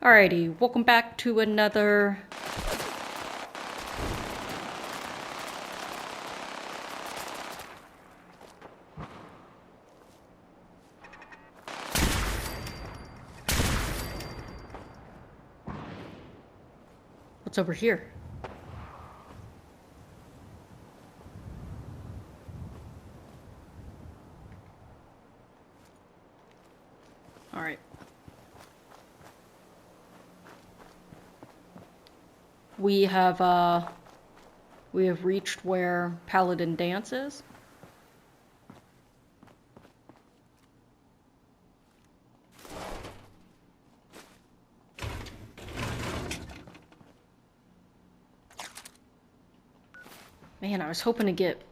Alrighty, welcome back to another... What's over here? Alright. We have reached where Paladin Dance is. Man, I was hoping to get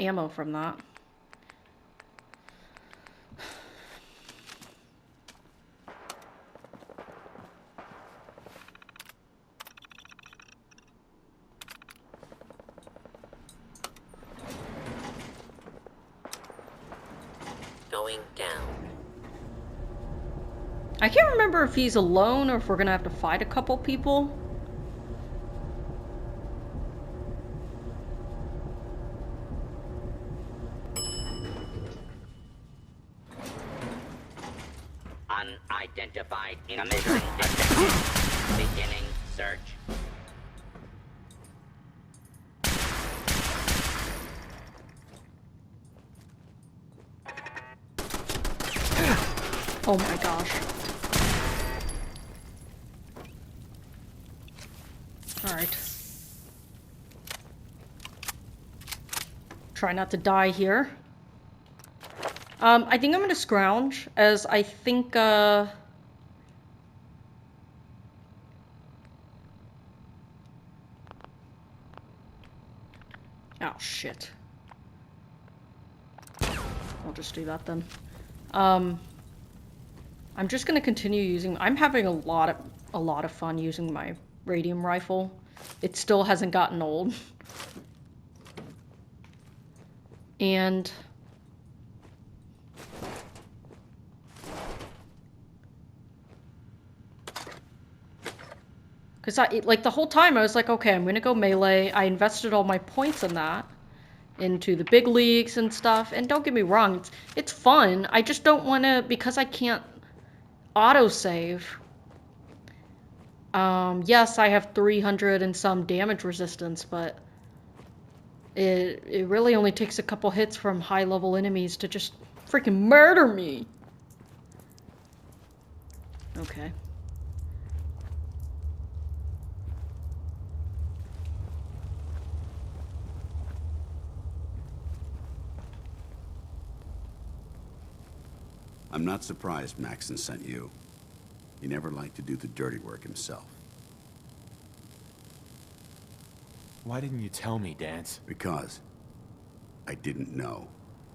ammo from that. Going down. I can't remember if he's alone or if we're gonna have to fight a couple people. Unidentified emission detected. Beginning search. Oh my gosh. Alright. Try not to die here. I think I'm gonna scrounge, as I think, Oh, shit. I'll just do that then. I'm just gonna continue using... I'm having a lot of fun using my radium rifle. It still hasn't gotten old. And... Because like, the whole time I was like, okay, I'm gonna go melee. I invested all my points in that. Into the big leagues and stuff. And don't get me wrong, it's fun. I just don't want to... Because I can't autosave. Yes, I have 300 and some damage resistance, but... It really only takes a couple hits from high-level enemies to just freaking murder me. Okay. I'm not surprised Maxson sent you. He never liked to do the dirty work himself. Why didn't you tell me, Dance? Because I didn't know.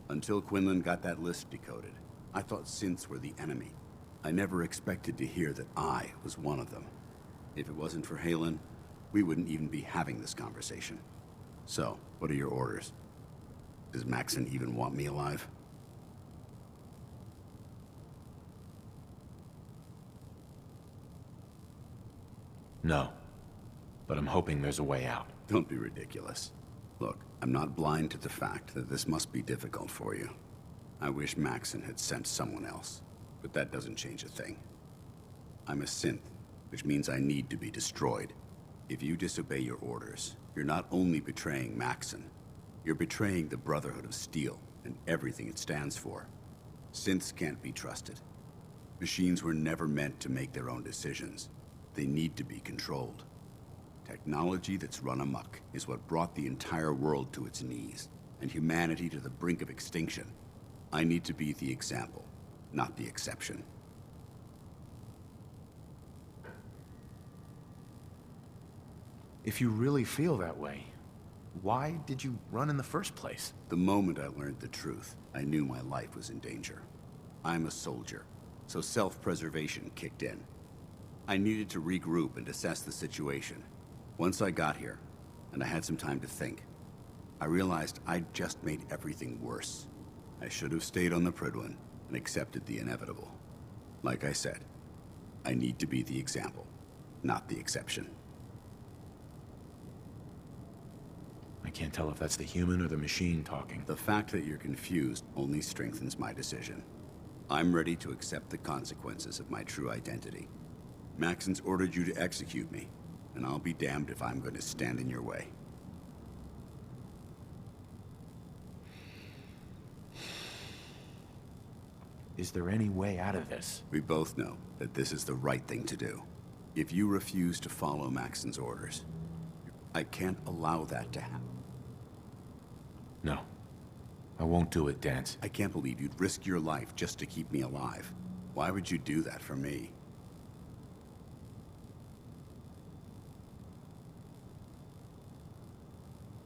Until Quinlan got that list decoded, I thought synths were the enemy. I never expected to hear that I was one of them. If it wasn't for Haylen, we wouldn't even be having this conversation. So, what are your orders? Does Maxson even want me alive? No. But I'm hoping there's a way out. Don't be ridiculous. Look, I'm not blind to the fact that this must be difficult for you. I wish Maxson had sent someone else, but that doesn't change a thing. I'm a synth, which means I need to be destroyed. If you disobey your orders, you're not only betraying Maxson, you're betraying the Brotherhood of Steel and everything it stands for. Synths can't be trusted. Machines were never meant to make their own decisions. They need to be controlled. Technology that's run amok is what brought the entire world to its knees, and humanity to the brink of extinction. I need to be the example, not the exception. If you really feel that way, why did you run in the first place? The moment I learned the truth, I knew my life was in danger. I'm a soldier, so self-preservation kicked in. I needed to regroup and assess the situation. Once I got here, and I had some time to think, I realized I'd just made everything worse. I should have stayed on the Prydwen and accepted the inevitable. Like I said, I need to be the example, not the exception. I can't tell if that's the human or the machine talking. The fact that you're confused only strengthens my decision. I'm ready to accept the consequences of my true identity. Maxon's ordered you to execute me, and I'll be damned if I'm going to stand in your way. Is there any way out of this? We both know that this is the right thing to do. If you refuse to follow Maxon's orders, I can't allow that to happen. No. I won't do it, Danse. I can't believe you'd risk your life just to keep me alive. Why would you do that for me?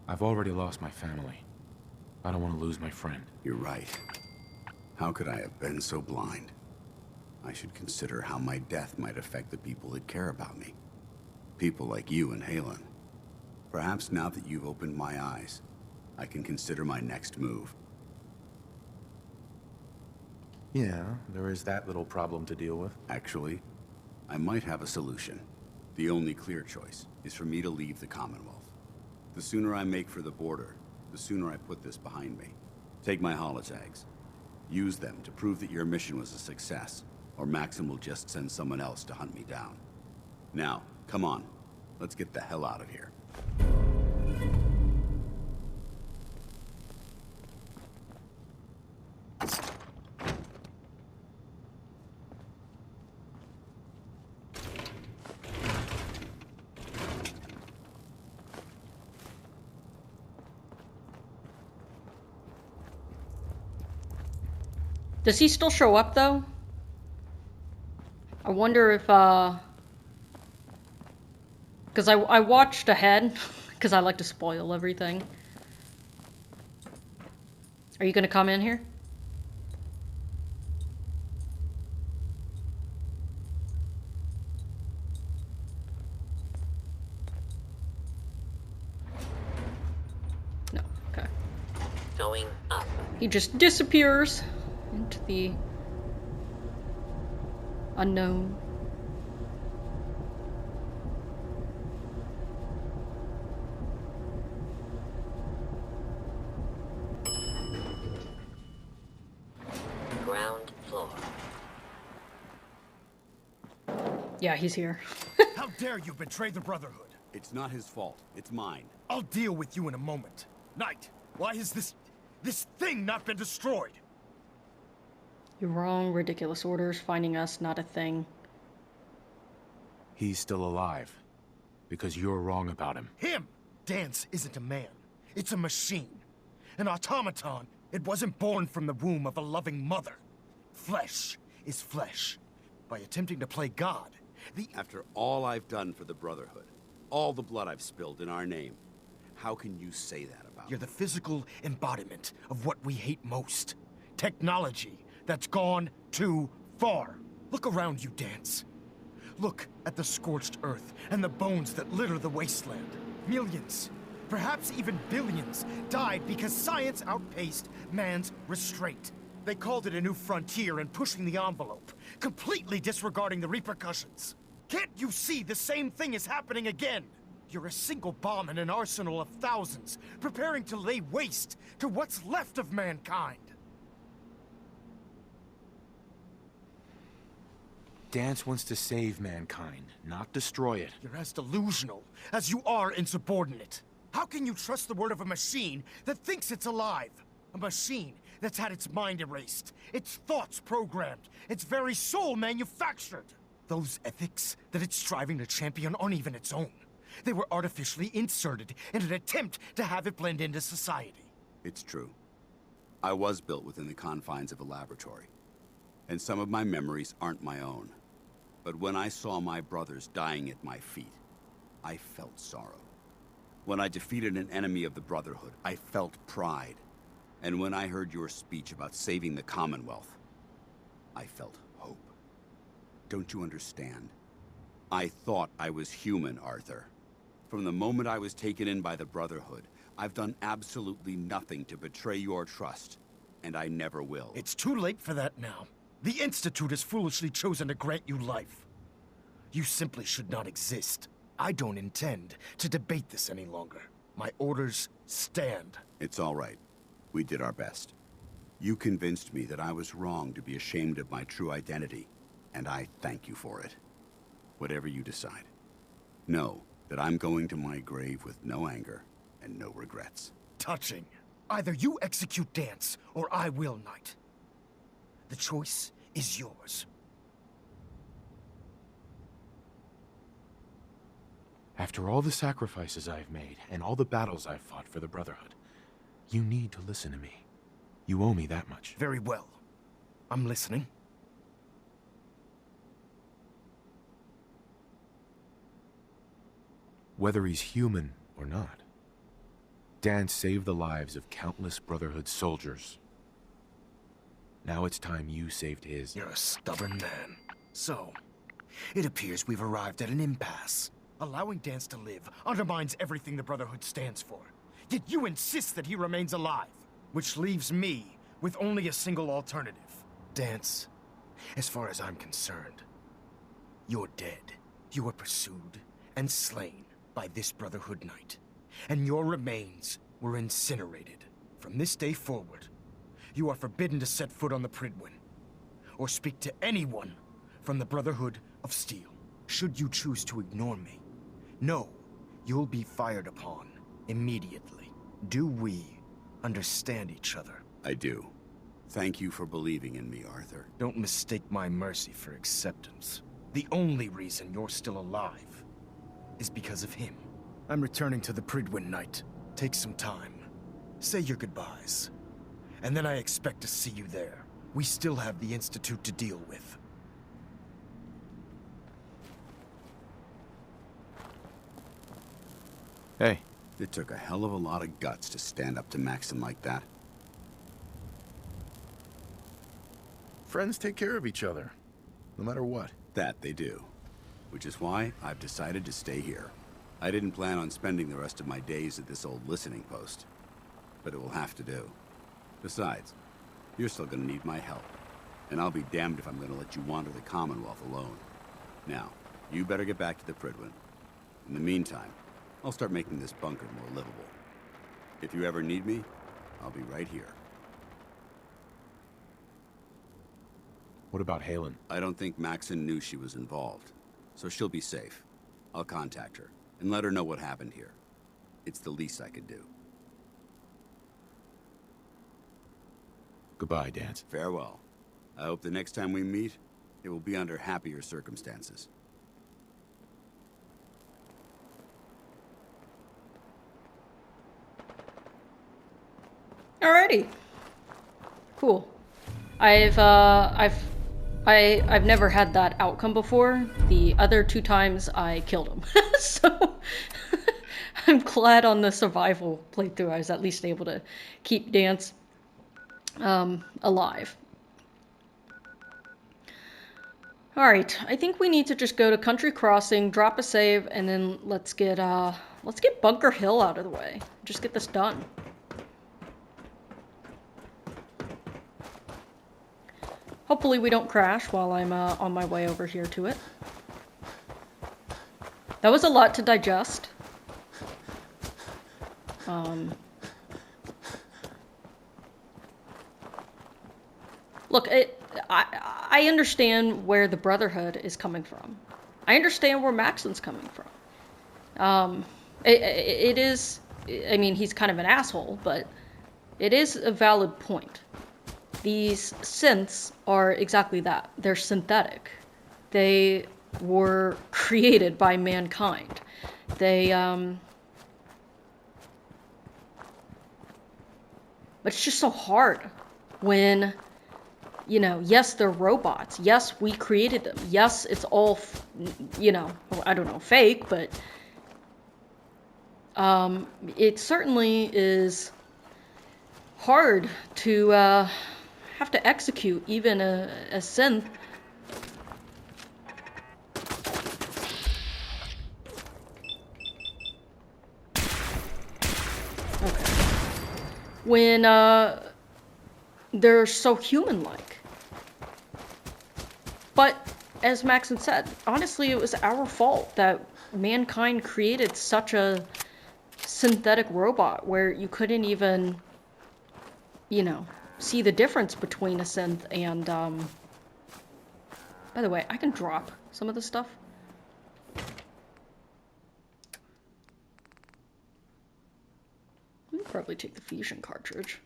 I've already lost my family. I don't want to lose my friend. You're right. How could I have been so blind? I should consider how my death might affect the people that care about me. People like you and Haylen. Perhaps now that you've opened my eyes, I can consider my next move. Yeah, there is that little problem to deal with. Actually, I might have a solution. The only clear choice is for me to leave the Commonwealth. The sooner I make for the border, the sooner I put this behind me. Take my holotags. Use them to prove that your mission was a success, or Maxon will just send someone else to hunt me down. Now, come on. Let's get the hell out of here. Does he still show up, though? I wonder if, because I watched ahead, because I like to spoil everything. Are you gonna come in here? No, okay. Going up. He just disappears into the unknown. Ground floor. Yeah, he's here. How dare you betray the Brotherhood? It's not his fault. It's mine. I'll deal with you in a moment. Knight, why has this thing not been destroyed? You're wrong. Ridiculous orders. Finding us, not a thing. He's still alive. Because you're wrong about him. Him! Danse isn't a man. It's a machine. An automaton. It wasn't born from the womb of a loving mother. Flesh is flesh. By attempting to play God, After all I've done for the Brotherhood, all the blood I've spilled in our name, how can you say that about You're me? the physical embodiment of what we hate most. Technology that's gone too far. Look around you, Danse. Look at the scorched earth and the bones that litter the wasteland. Millions, perhaps even billions, died because science outpaced man's restraint. They called it a new frontier and pushing the envelope, completely disregarding the repercussions. Can't you see the same thing is happening again? You're a single bomb in an arsenal of thousands, preparing to lay waste to what's left of mankind. Danse wants to save mankind, not destroy it. You're as delusional as you are insubordinate. How can you trust the word of a machine that thinks it's alive? A machine that's had its mind erased, its thoughts programmed, its very soul manufactured. Those ethics that it's striving to champion aren't even its own. They were artificially inserted in an attempt to have it blend into society. It's true. I was built within the confines of a laboratory, and some of my memories aren't my own. But when I saw my brothers dying at my feet, I felt sorrow. When I defeated an enemy of the Brotherhood, I felt pride. And when I heard your speech about saving the Commonwealth, I felt hope. Don't you understand? I thought I was human, Arthur. From the moment I was taken in by the Brotherhood, I've done absolutely nothing to betray your trust, and I never will. It's too late for that now. The Institute has foolishly chosen to grant you life. You simply should not exist. I don't intend to debate this any longer. My orders stand. It's all right. We did our best. You convinced me that I was wrong to be ashamed of my true identity, and I thank you for it. Whatever you decide. Know that I'm going to my grave with no anger and no regrets. Touching. Either you execute Dance, or I will, Knight. The choice is yours. After all the sacrifices I've made, and all the battles I've fought for the Brotherhood, you need to listen to me. You owe me that much. Very well. I'm listening. Whether he's human or not, Dan saved the lives of countless Brotherhood soldiers. Now it's time you saved his. You're a stubborn man. So, it appears we've arrived at an impasse. Allowing Dance to live undermines everything the Brotherhood stands for. Yet you insist that he remains alive, which leaves me with only a single alternative. Dance, as far as I'm concerned, you're dead. You were pursued and slain by this Brotherhood Knight, and your remains were incinerated. From this day forward, you are forbidden to set foot on the Prydwen, or speak to anyone from the Brotherhood of Steel. Should you choose to ignore me, know you'll be fired upon immediately. Do we understand each other? I do. Thank you for believing in me, Arthur. Don't mistake my mercy for acceptance. The only reason you're still alive is because of him. I'm returning to the Prydwen, Knight. Take some time. Say your goodbyes. And then I expect to see you there. We still have the Institute to deal with. Hey, It took a hell of a lot of guts to stand up to Maxon like that. friends take care of each other, no matter what. That they do. Which is why I've decided to stay here. I didn't plan on spending the rest of my days at this old listening post. But it will have to do. Besides, you're still gonna need my help. And I'll be damned if I'm gonna let you wander the Commonwealth alone. Now, you better get back to the Prydwen. In the meantime, I'll start making this bunker more livable. If you ever need me, I'll be right here. What about Halen? I don't think Maxon knew she was involved, so she'll be safe. I'll contact her and let her know what happened here. It's the least I could do. Goodbye, Dance. Farewell. I hope the next time we meet, it will be under happier circumstances. Alrighty. Cool. I've never had that outcome before. The other 2 times I killed him. So I'm glad on the survival playthrough I was at least able to keep Dance alive. Alright, I think we need to just go to Country Crossing, drop a save, and then let's get Bunker Hill out of the way. Just get this done. Hopefully we don't crash while I'm on my way over here to it. That was a lot to digest. Look, I understand where the Brotherhood is coming from. I understand where Maxon's coming from. It is, I mean, he's kind of an asshole, but it is a valid point. These synths are exactly that. They're synthetic. They were created by mankind. They, but it's just so hard when, you know, yes, they're robots. Yes, we created them. Yes, it's all, you know, I don't know, fake, but it certainly is hard to have to execute even a synth. Okay. When they're so human-like. But as Maxon said, honestly, it was our fault that mankind created such a synthetic robot where you couldn't even, you know, see the difference between a synth and, By the way, I can drop some of this stuff. I'll probably take the fusion cartridge.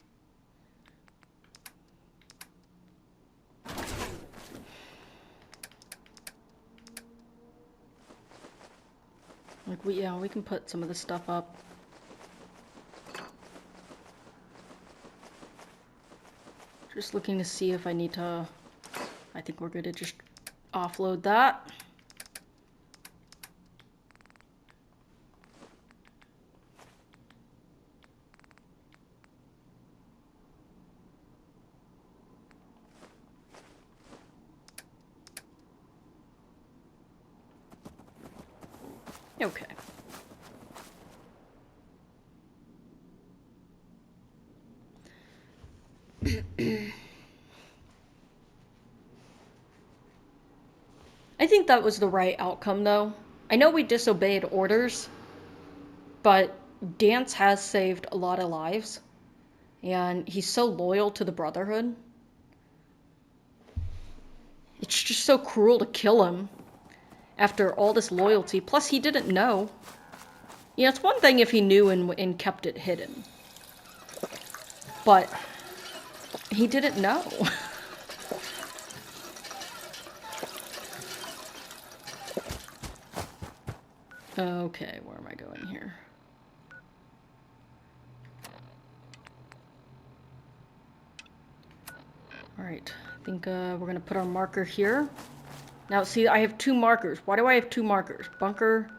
Like, we can put some of this stuff up. Just looking to see if I need to... I think we're good to just offload that. Okay. I think that was the right outcome, though. I know we disobeyed orders, but Dance has saved a lot of lives, and he's so loyal to the Brotherhood. It's just so cruel to kill him after all this loyalty. Plus, he didn't know. You know, it's one thing if he knew and kept it hidden, but he didn't know. Okay, where am I going here? Alright, I think we're gonna put our marker here. Now, see, I have 2 markers. Why do I have 2 markers? Bunker.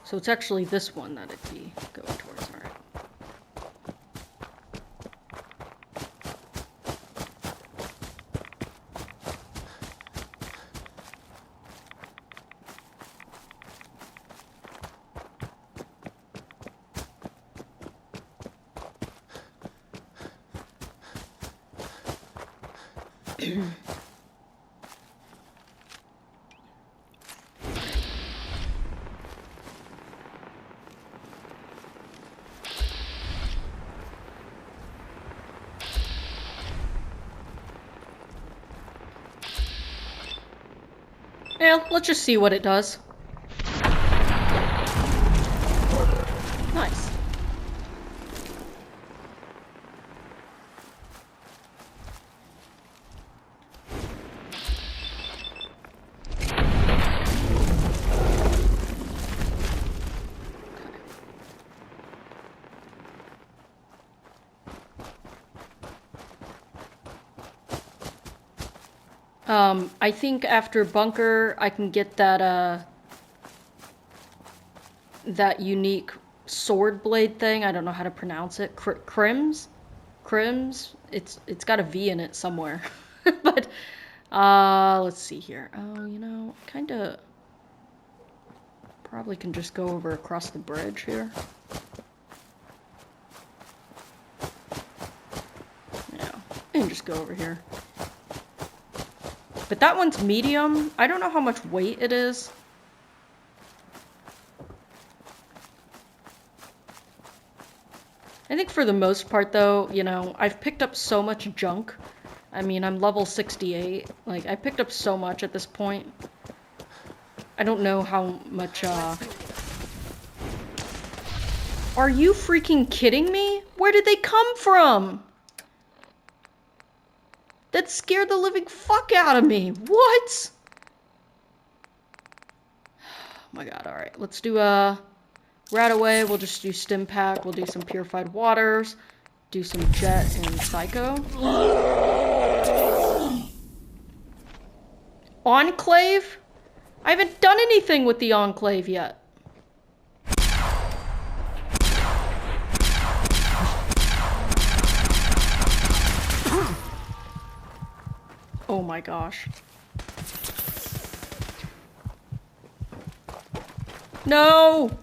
So it's actually this one that it'd be going towards. Alright. Yeah, let's just see what it does. Nice. I think after Bunker, I can get that, that unique sword blade thing. I don't know how to pronounce it. Crims? Crims? It's got a V in it somewhere. But, let's see here. Oh, you know, kinda... Probably can just go over across the bridge here. Yeah, I can just go over here. But that one's medium. I don't know how much weight it is. I think for the most part, though, you know, I've picked up so much junk. I mean, I'm level 68. Like, I picked up so much at this point. I don't know how much, Are you freaking kidding me? Where did they come from? That scared the living fuck out of me. What? Oh my god, alright. Let's do right away. We'll just do stim pack. We'll do some purified waters. Do some jet and psycho. Enclave? I haven't done anything with the Enclave yet. Oh my gosh. No!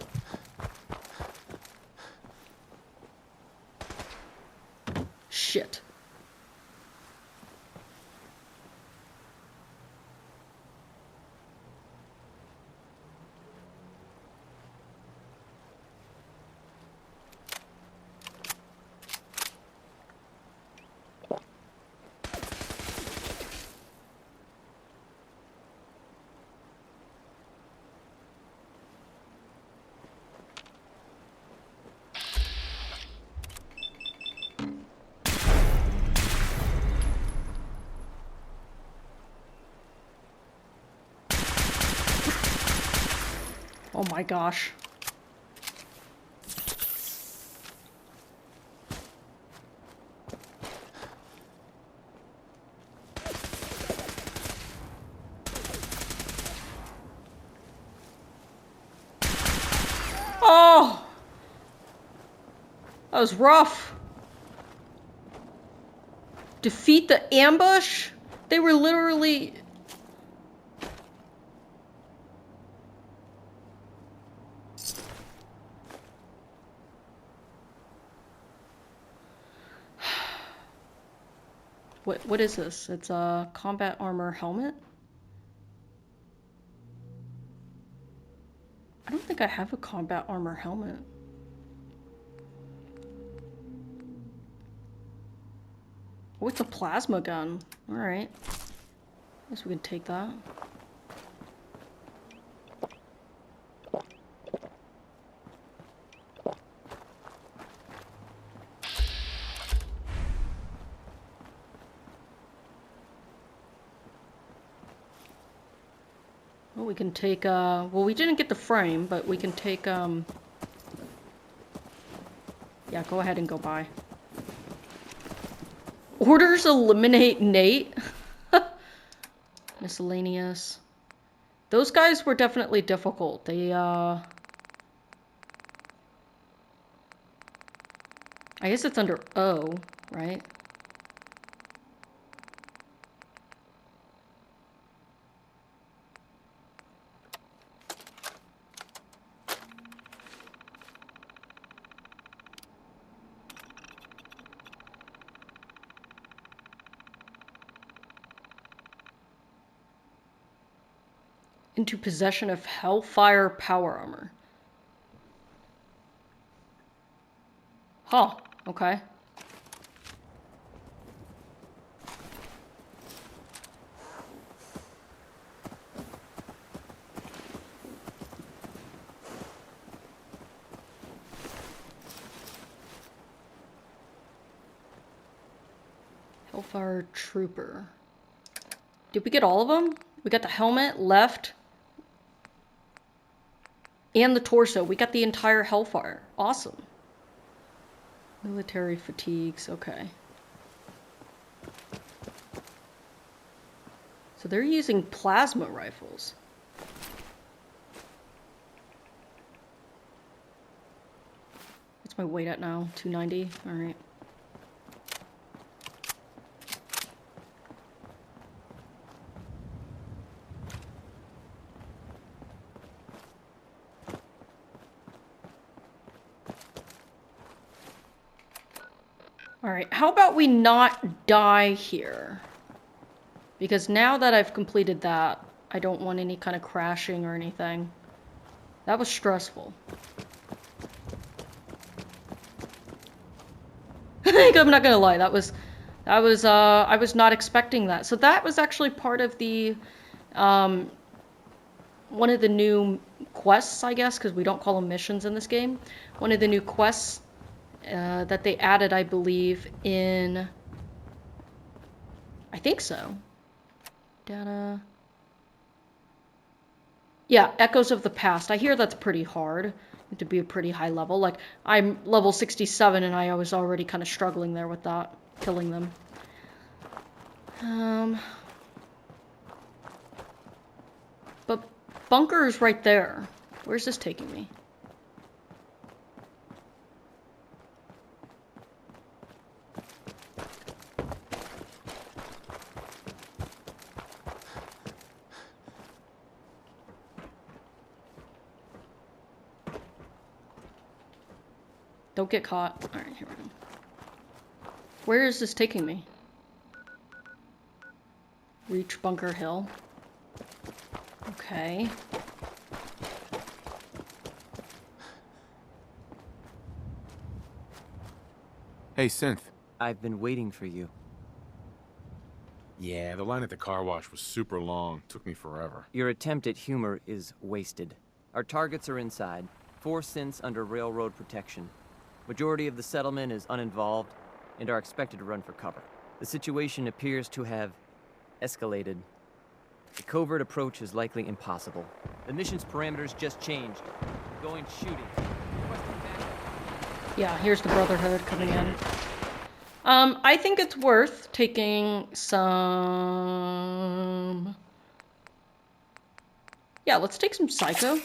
Oh my gosh. Oh! That was rough. Defeat the ambush? They were literally... What is this? It's a combat armor helmet? I don't think I have a combat armor helmet. Oh, it's a plasma gun. Alright. Guess we can take that. Well, we can take, well, we didn't get the frame, but we can take, yeah, go ahead and go by. Orders eliminate Nate. Miscellaneous. Those guys were definitely difficult. They, I guess it's under O, right? Into possession of Hellfire power armor. Huh, okay. Hellfire Trooper. Did we get all of them? We got the helmet, left, and the torso. We got the entire Hellfire. Awesome. Military fatigues, okay. So they're using plasma rifles. What's my weight at now? 290? Alright. Alright, how about we not die here? Because now that I've completed that, I don't want any kind of crashing or anything. That was stressful. I'm not gonna lie, I was not expecting that. So that was actually part of the, one of the new quests, I guess, because we don't call them missions in this game. One of the new quests that they added, I believe, in... I think so. Data... Yeah, Echoes of the Past. I hear that's pretty hard. To be a pretty high level. Like, I'm level 67 and I was already kind of struggling there with that. Killing them. But bunker is right there. Where's this taking me? Don't get caught. Alright, here we go. Where is this taking me? Reach Bunker Hill. Okay. Hey, Synth. I've been waiting for you. Yeah, the line at the car wash was super long. Took me forever. Your attempt at humor is wasted. Our targets are inside. 4 synths under railroad protection. Majority of the settlement is uninvolved and are expected to run for cover. The situation appears to have escalated The covert approach is likely impossible. The mission's parameters just changed. Going shooting. Requesting backup. Yeah, here's the Brotherhood coming in. I think it's worth taking some... Yeah, let's take some Psycho.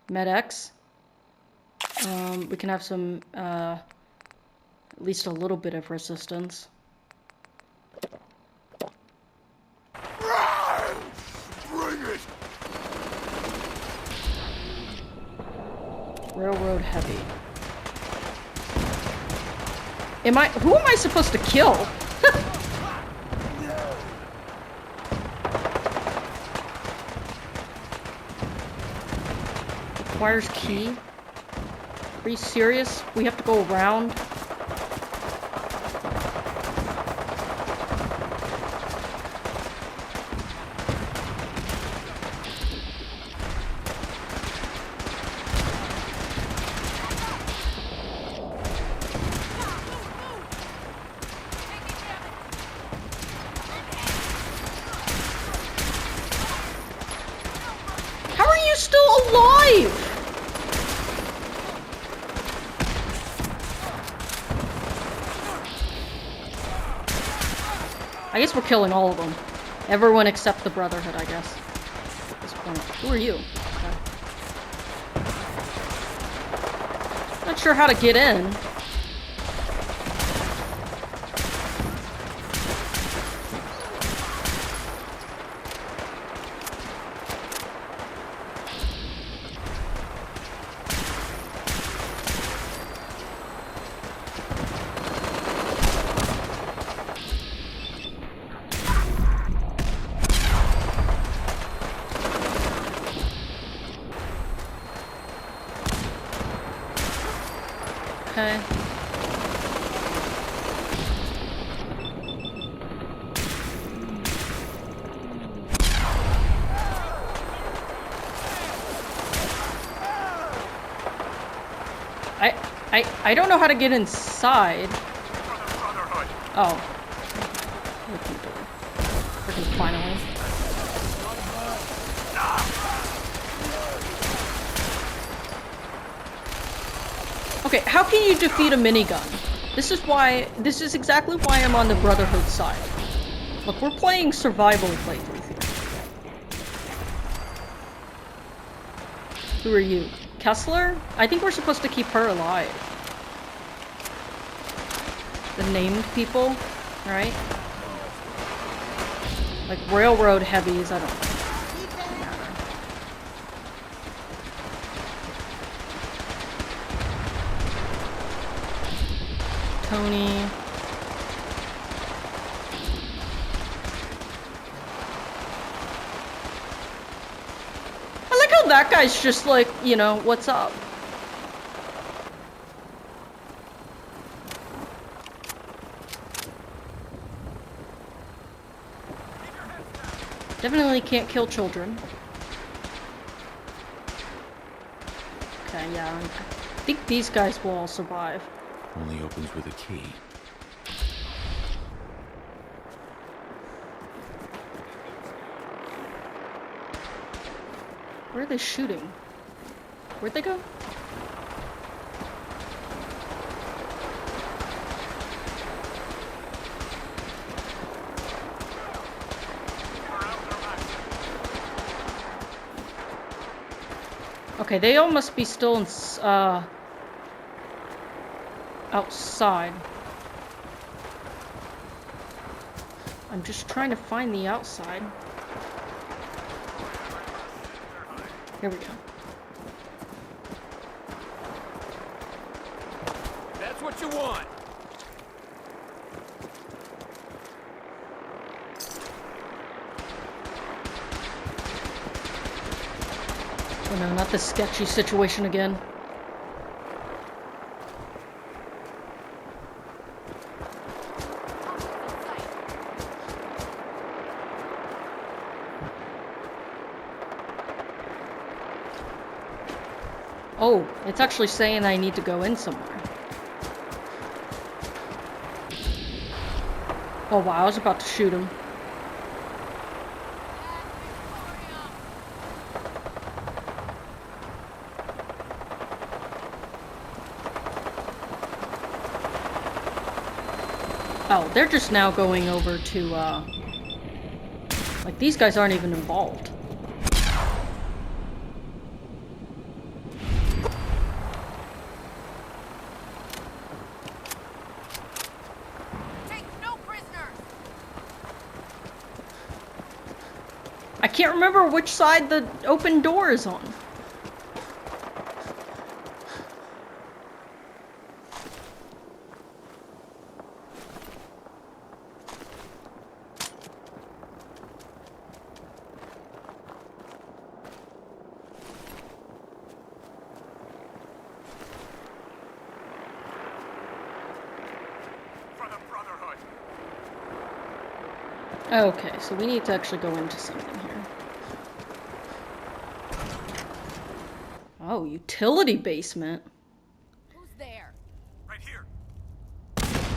Med-X. We can have some, at least a little bit of resistance. Bring it! Railroad Heavy. Who am I supposed to kill? Requires key. Are you serious? We have to go around? How are you still alive? I guess we're killing all of them. Everyone except the Brotherhood, I guess. At this point. Who are you? Okay. Not sure how to get in. Okay. I don't know how to get inside. Oh. Freaking finally. Okay, how can you defeat a minigun? This is exactly why I'm on the Brotherhood side. Look, we're playing survival playthrough here. Who are you? Kessler? I think we're supposed to keep her alive. The named people, right? Like railroad heavies, I don't know. Tony. I like how that guy's just like, you know, what's up? Definitely can't kill children. Okay, yeah, I think these guys will all survive. Only opens with a key. Where are they shooting? Where'd they go? Okay, they all must be still in, outside. I'm just trying to find the outside. Here we go. That's what you want! Oh no, not this sketchy situation again. Oh, it's actually saying I need to go in somewhere. Oh wow, I was about to shoot him. Oh, they're just now going over to, like, these guys aren't even involved. Take no prisoners! I can't remember which side the open door is on. For the Brotherhood. Okay, so we need to actually go into something here. Oh, utility basement. Who's there? Right here.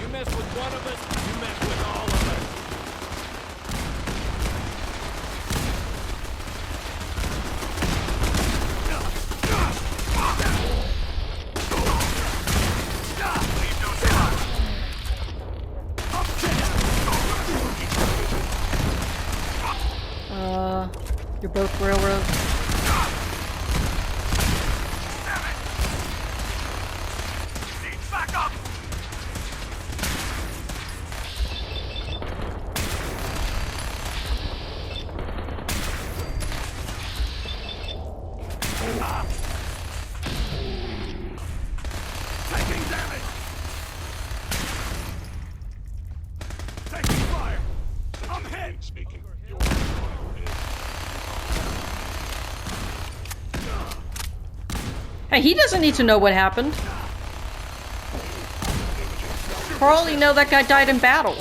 You mess with one of us, you mess with all of us. You're both railroad. Back up! Taking damage! Taking fire! I'm hit! Speaking. Hey, he doesn't need to know what happened. For all you know, that guy died in battle.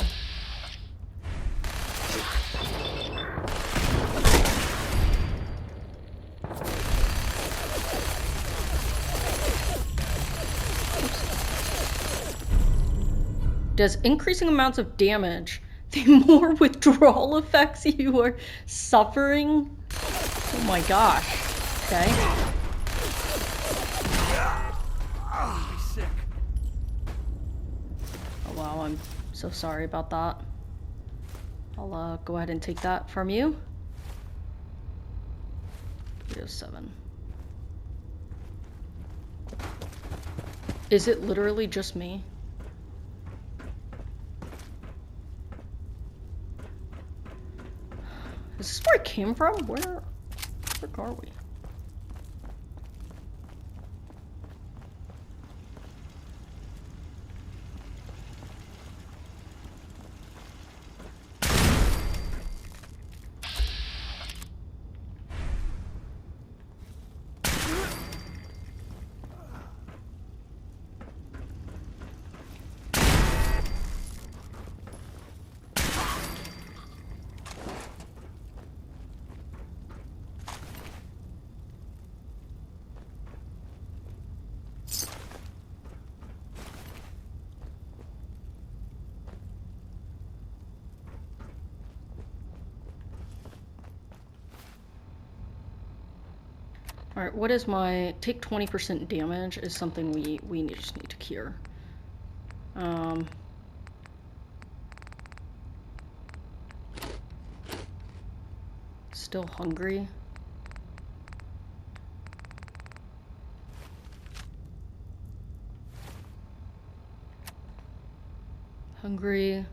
Does increasing amounts of damage the more withdrawal effects you are suffering? Oh my gosh. Okay. Sick. Oh wow, I'm so sorry about that. I'll go ahead and take that from you. 307. Is it literally just me? Is this where I came from? Where are we? Alright, what is my... Take 20% damage is something we just need to cure. Still hungry. Hungry.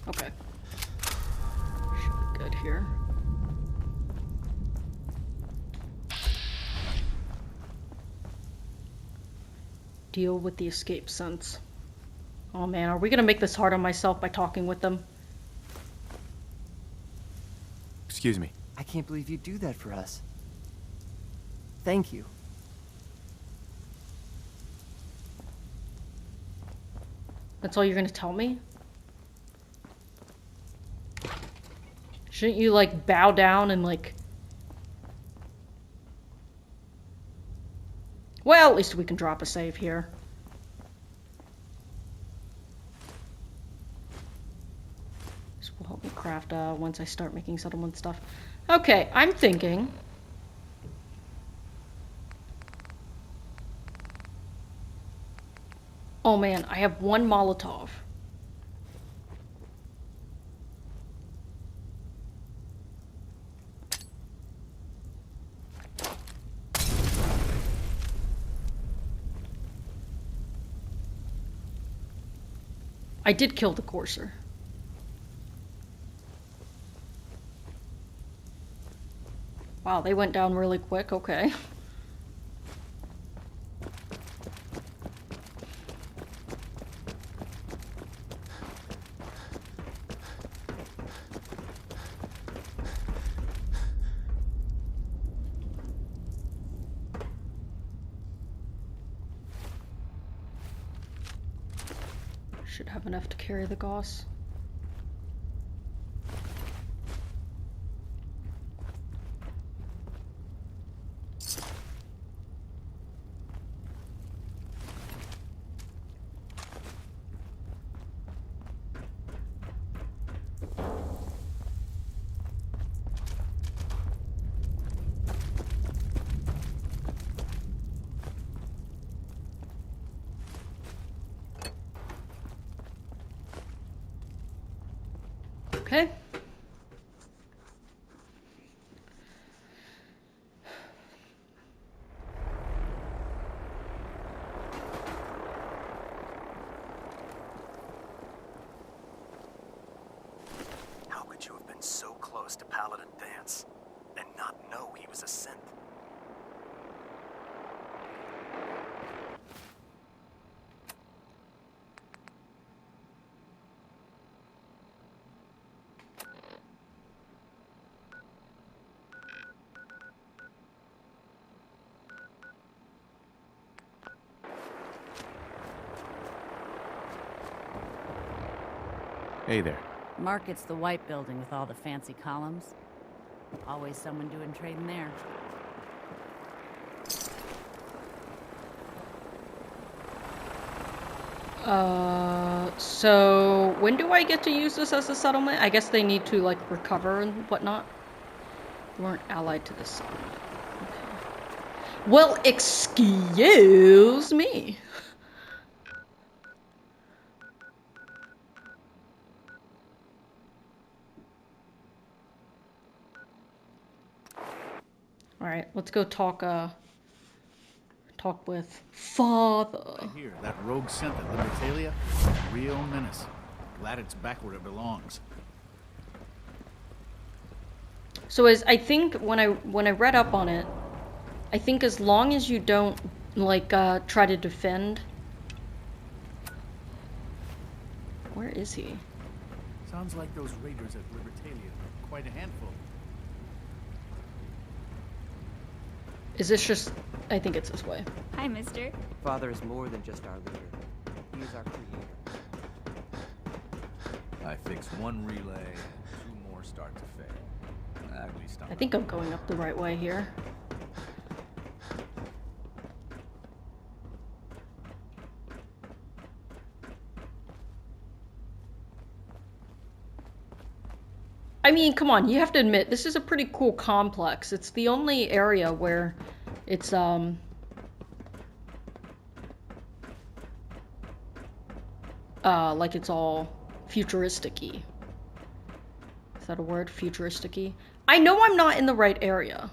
Okay. Should be good here. Deal with the escape sense. Oh man, are we gonna make this hard on myself by talking with them? Excuse me. I can't believe you do that for us. Thank you. That's all you're gonna tell me? Shouldn't you, like, bow down and, like... Well, at least we can drop a save here. This will help me craft once I start making settlement stuff. Okay, I'm thinking. Oh man, I have one Molotov. I did kill the courser. Wow, they went down really quick, okay. Should have enough to carry the Gauss. Okay. How could you have been so close to Paladin Vance and not know he was a synth? Hey there. Market's the white building with all the fancy columns. Always someone doing trading there. So when do I get to use this as a settlement? I guess they need to like recover and whatnot. They weren't allied to this settlement. Okay. Well, excuse me. Alright, let's go talk with Father. I hear that rogue synth at Libertalia, real menace. Glad it's back where it belongs. So as I think when I read up on it, I think as long as you don't like try to defend. Where is he? Sounds like those raiders at Libertalia are quite a handful. Is this just... I think it's this way. Hi, mister. Father is more than just our leader. He is our creator. I fix one relay, and 2 more start to fail. At least I think I'm going up the right way here. I mean, come on, you have to admit, this is a pretty cool complex. It's the only area where it's, like it's all futuristic-y. Is that a word? Futuristic-y? I know I'm not in the right area.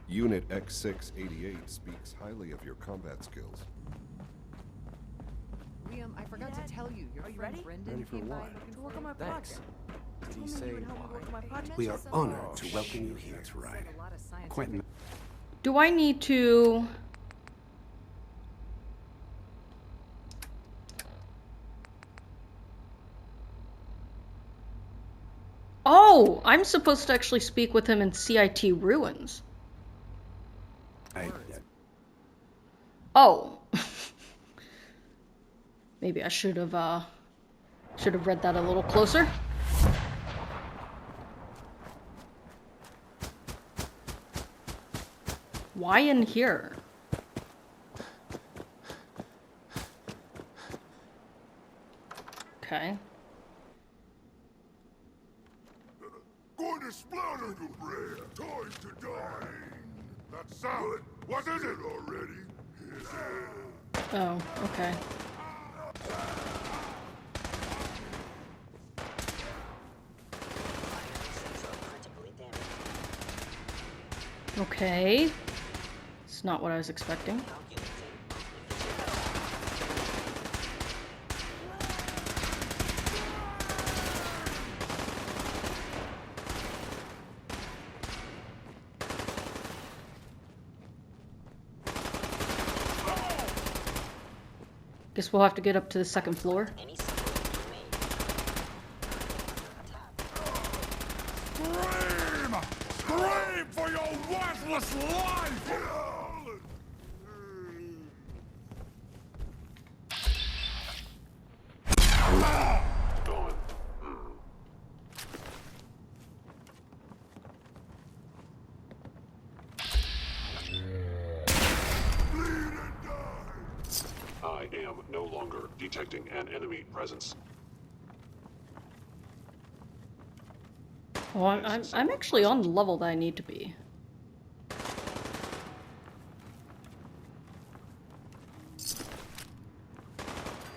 Unit X688 speaks highly of your combat skills. Liam, I forgot to tell you, your friend Brendan Ready for came by what? looking To work for on my you. project. Did he say why? We are honored to welcome you here. That's right. Quite an... Do I need to... Oh! I'm supposed to actually speak with him in CIT Ruins. Oh. Maybe I should have read that a little closer. Why in here? Okay. Going to splatter the bread. Time to dine. That salad. What is it already? Oh, okay. Okay. It's not what I was expecting. Guess we'll have to get up to the second floor. Scream! Scream for your worthless life! I am no longer detecting an enemy presence. Oh, I'm actually on the level that I need to be.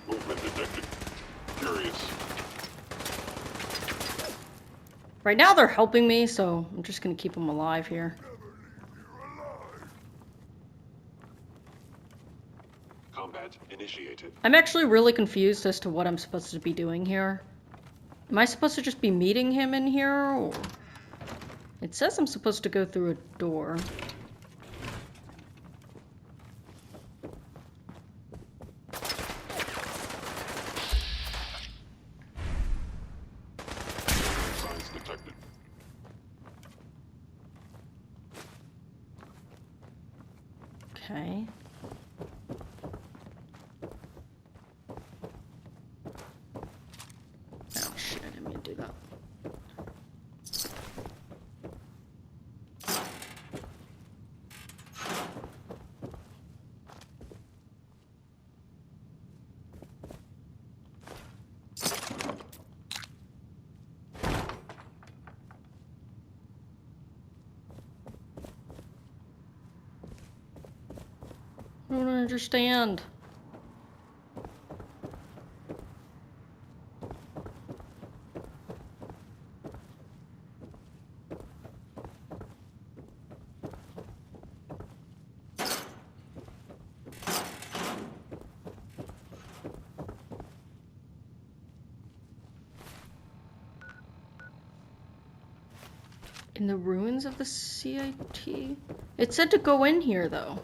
Movement detected. Curious. Right now they're helping me, so I'm just gonna keep them alive here. Combat initiated. I'm actually really confused as to what I'm supposed to be doing here. Am I supposed to just be meeting him in here, or... It says I'm supposed to go through a door. Signs detected. Okay. Oh shit, I didn't mean to do that. I don't understand. In the ruins of the CIT? It said to go in here, though.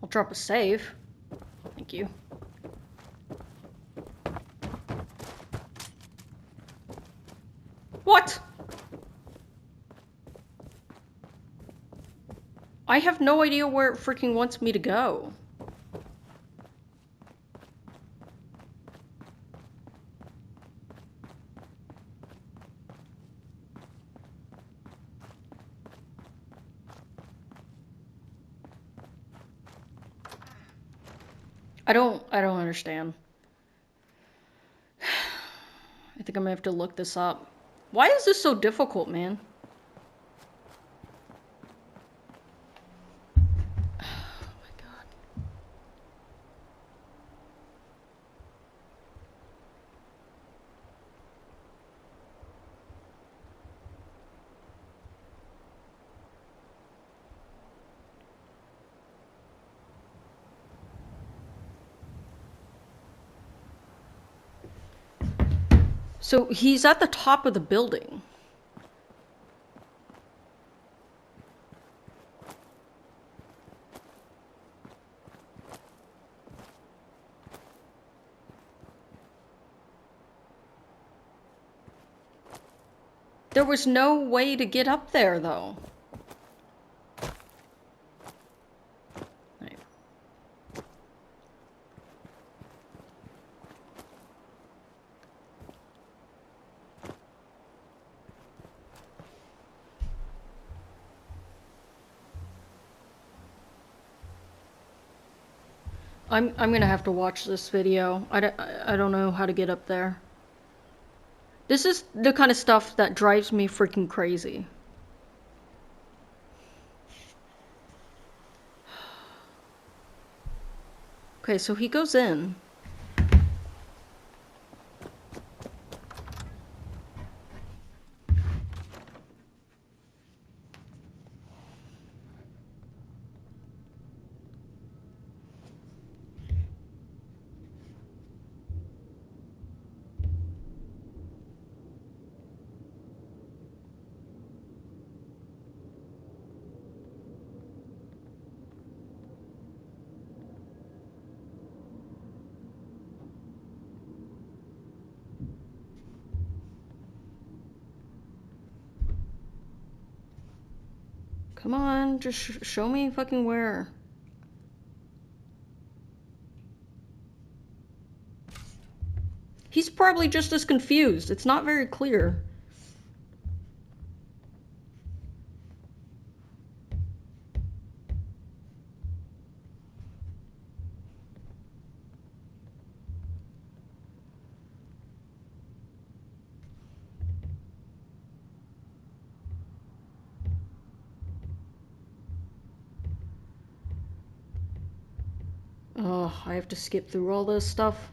I'll drop a save. Thank you. What? I have no idea where it freaking wants me to go. I don't understand. I think I'm gonna have to look this up. Why is this so difficult, man? Oh my god. So he's at the top of the building. There was no way to get up there, though. Right. I'm gonna have to watch this video. I don't know how to get up there. This is the kind of stuff that drives me freaking crazy. Okay, so he goes in. Come on, just show me fucking where. He's probably just as confused. It's not very clear. Oh, I have to skip through all this stuff.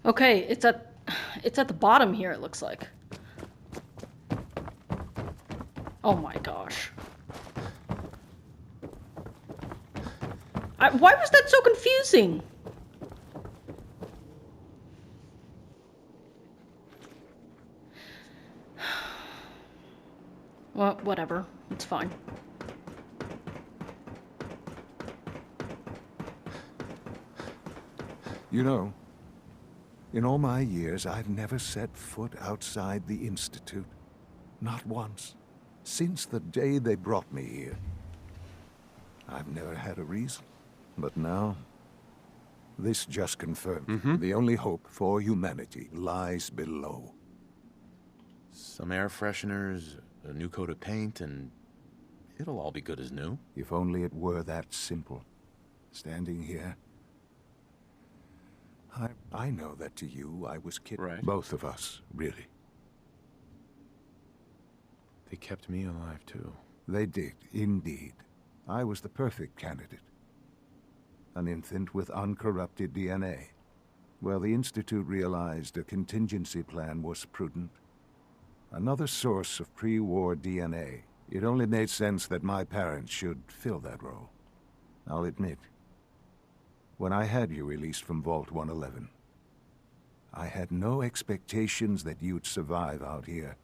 Okay, it's at the bottom here, it looks like. Oh my gosh. Why was that so confusing? Well, whatever. It's fine. You know, in all my years, I've never set foot outside the Institute. Not once. Since the day they brought me here. I've never had a reason. But now, this just confirmed. The only hope for humanity lies below. Some air fresheners, a new coat of paint, and it'll all be good as new. If only it were that simple. Standing here, I know that to you, I was kidding. Right. Both of us, really. They kept me alive, too. They did, indeed. I was the perfect candidate. An infant with uncorrupted DNA. Well, the Institute realized a contingency plan was prudent. Another source of pre-war DNA. It only made sense that my parents should fill that role. I'll admit, when I had you released from Vault 111, I had no expectations that you'd survive out here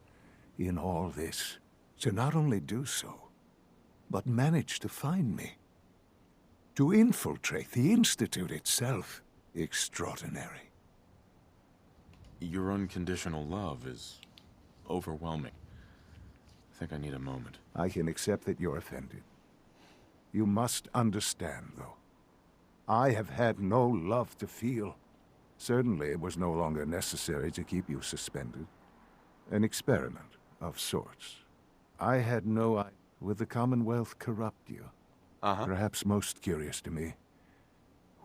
in all this. To not only do so, but manage to find me. To infiltrate the Institute itself. Extraordinary. Your unconditional love is overwhelming. I think I need a moment. I can accept that you're offended. You must understand, though. I have had no love to feel. Certainly it was no longer necessary to keep you suspended. An experiment of sorts. I had no idea. Would the Commonwealth corrupt you? Perhaps most curious to me,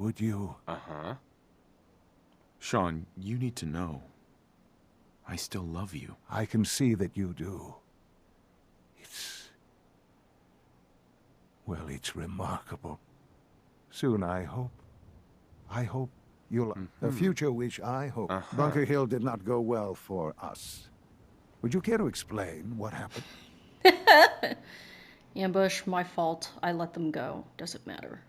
would you? Uh-huh. Sean, you need to know. I still love you. I can see that you do. Well, it's remarkable. Soon, I hope you'll... A future which I hope. Bunker Hill did not go well for us. Would you care to explain what happened? Ambush, my fault. I let them go. Doesn't matter.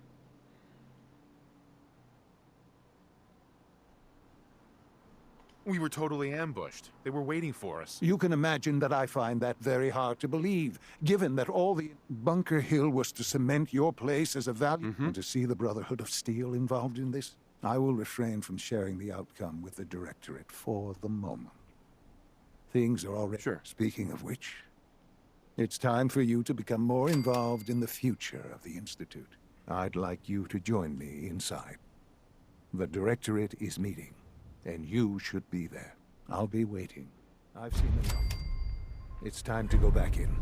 We were totally ambushed. They were waiting for us. You can imagine that I find that very hard to believe, given that all the Bunker Hill was to cement your place as a value, and to see the Brotherhood of Steel involved in this. I will refrain from sharing the outcome with the Directorate for the moment. Things are already... Sure. Speaking of which, it's time for you to become more involved in the future of the Institute. I'd like you to join me inside. The Directorate is meeting, and you should be there. I'll be waiting. I've seen enough. It's time to go back in.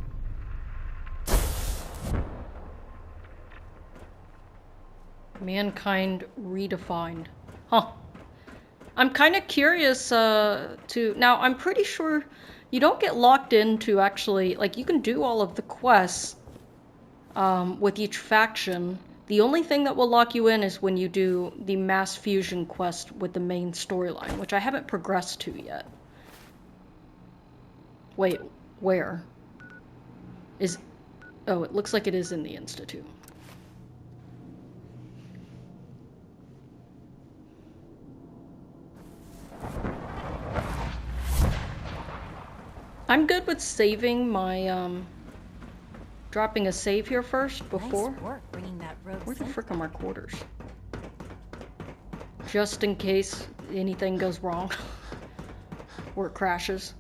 Mankind redefined. Huh. I'm kind of curious to... Now, I'm pretty sure you don't get locked into actually... Like, you can do all of the quests with each faction. The only thing that will lock you in is when you do the mass fusion quest with the main storyline, which I haven't progressed to yet. Wait, where? Is... Oh, it looks like it is in the Institute. I'm good with saving my, dropping a save here first before. Nice work bringing that road. Where the frick are my quarters? Just in case anything goes wrong. Or it crashes.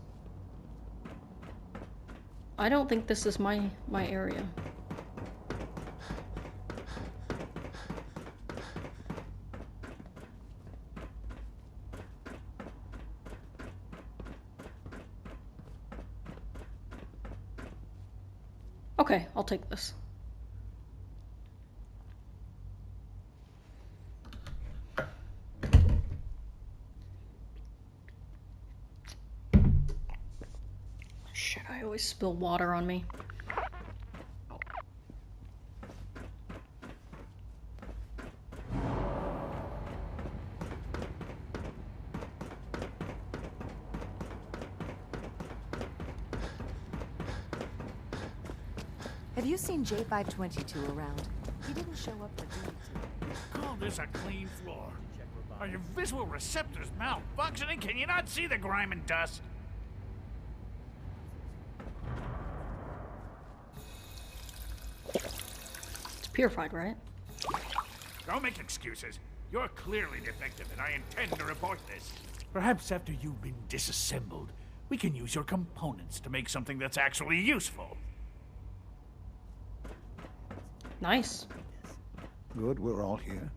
I don't think this is my area. Okay, I'll take this. Shit, I always spill water on me. Have you seen J522 around? He didn't show up for duty. Call this a clean floor. Are your visual receptors malfunctioning? Can you not see the grime and dust? It's purified, right? Don't make excuses. You're clearly defective, and I intend to report this. Perhaps after you've been disassembled, we can use your components to make something that's actually useful. Nice. Good, we're all here.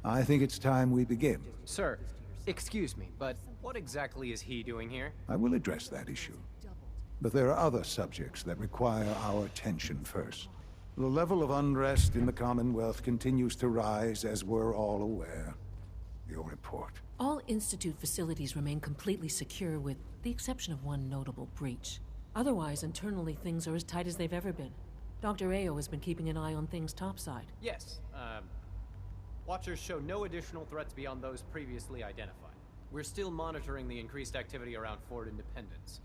I think it's time we begin. Sir, excuse me, but what exactly is he doing here? I will address that issue. But there are other subjects that require our attention first. The level of unrest in the Commonwealth continues to rise, as we're all aware. Your report. All Institute facilities remain completely secure, with the exception of one notable breach. Otherwise, internally, things are as tight as they've ever been. Dr. Ayo has been keeping an eye on things topside. Yes, Watchers show no additional threats beyond those previously identified. We're still monitoring the increased activity around Fort Independence,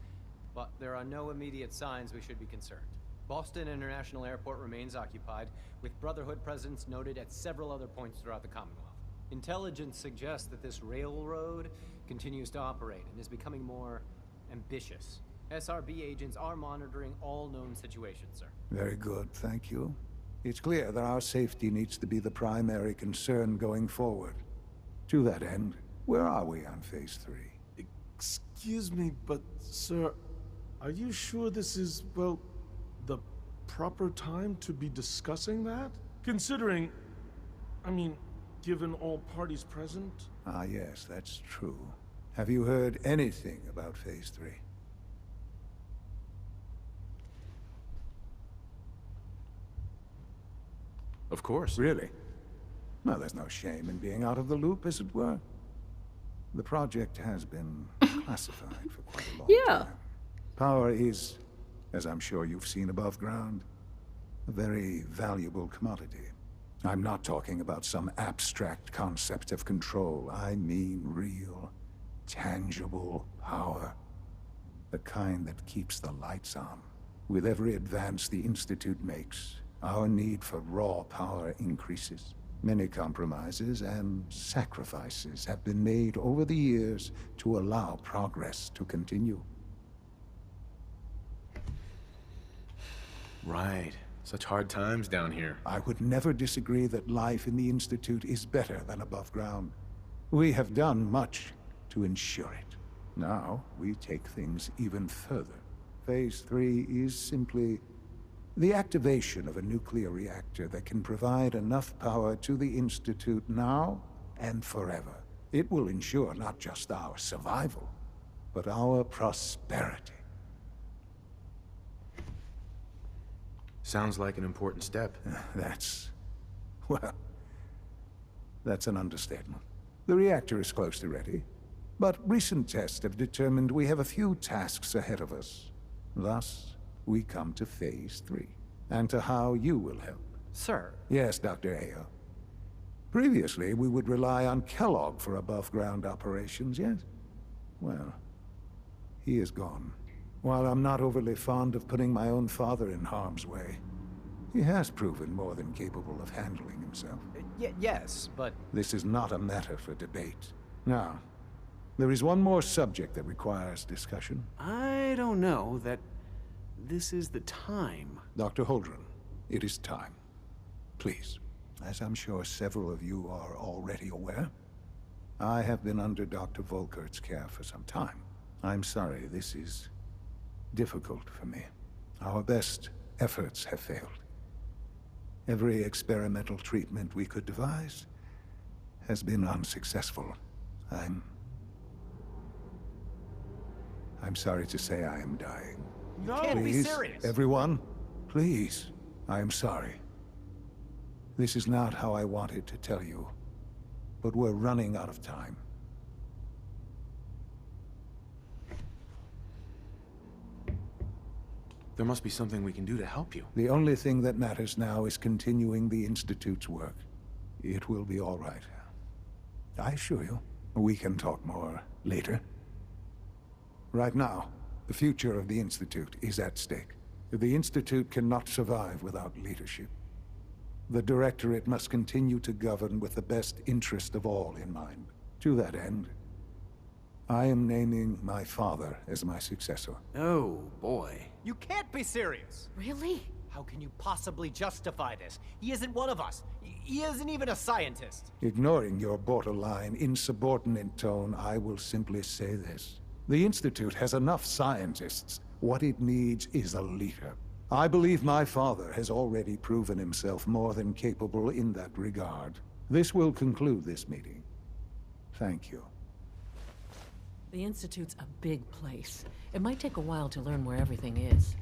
but there are no immediate signs we should be concerned. Boston International Airport remains occupied, with Brotherhood presence noted at several other points throughout the Commonwealth. Intelligence suggests that this railroad continues to operate and is becoming more ambitious. SRB agents are monitoring all known situations, sir. Very good, thank you. It's clear that our safety needs to be the primary concern going forward. To that end, where are we on Phase 3? Excuse me, but, sir, are you sure this is, well, the proper time to be discussing that? Considering, I mean, given all parties present? Ah, yes, that's true. Have you heard anything about Phase 3? Of course. Really? Well, there's no shame in being out of the loop, as it were. The project has been classified for quite a long time. Power is, as I'm sure you've seen above ground, a very valuable commodity. I'm not talking about some abstract concept of control. I mean real, tangible power. The kind that keeps the lights on. With every advance the Institute makes, our need for raw power increases. Many compromises and sacrifices have been made over the years to allow progress to continue. Right. Such hard times down here. I would never disagree that life in the Institute is better than above ground. We have done much to ensure it. Now, we take things even further. Phase 3 is simply the activation of a nuclear reactor that can provide enough power to the Institute now and forever. It will ensure not just our survival, but our prosperity. Sounds like an important step. Well, that's an understatement. The reactor is close to ready, but recent tests have determined we have a few tasks ahead of us. Thus, we come to Phase 3, and to how you will help. Sir? Yes, Dr. Ayo. Previously, we would rely on Kellogg for above-ground operations, yes? Well, he is gone. While I'm not overly fond of putting my own father in harm's way, he has proven more than capable of handling himself. Yes, but... This is not a matter for debate. Now, there is one more subject that requires discussion. I don't know that this is the time. Dr. Holdren, it is time. Please. As I'm sure several of you are already aware, I have been under Dr. Volkert's care for some time. I'm sorry, this is difficult for me. Our best efforts have failed. Every experimental treatment we could devise has been unsuccessful. I'm sorry to say I am dying. You can't be serious. Everyone, please. I am sorry. This is not how I wanted to tell you, but we're running out of time. There must be something we can do to help you. The only thing that matters now is continuing the Institute's work. It will be all right. I assure you, we can talk more later. Right now, the future of the Institute is at stake. The Institute cannot survive without leadership. The Directorate must continue to govern with the best interest of all in mind. To that end, I am naming my father as my successor. Oh, boy. You can't be serious! Really? How can you possibly justify this? He isn't one of us. He isn't even a scientist. Ignoring your borderline, insubordinate tone, I will simply say this. The Institute has enough scientists. What it needs is a leader. I believe my father has already proven himself more than capable in that regard. This will conclude this meeting. Thank you. The Institute's a big place. It might take a while to learn where everything is.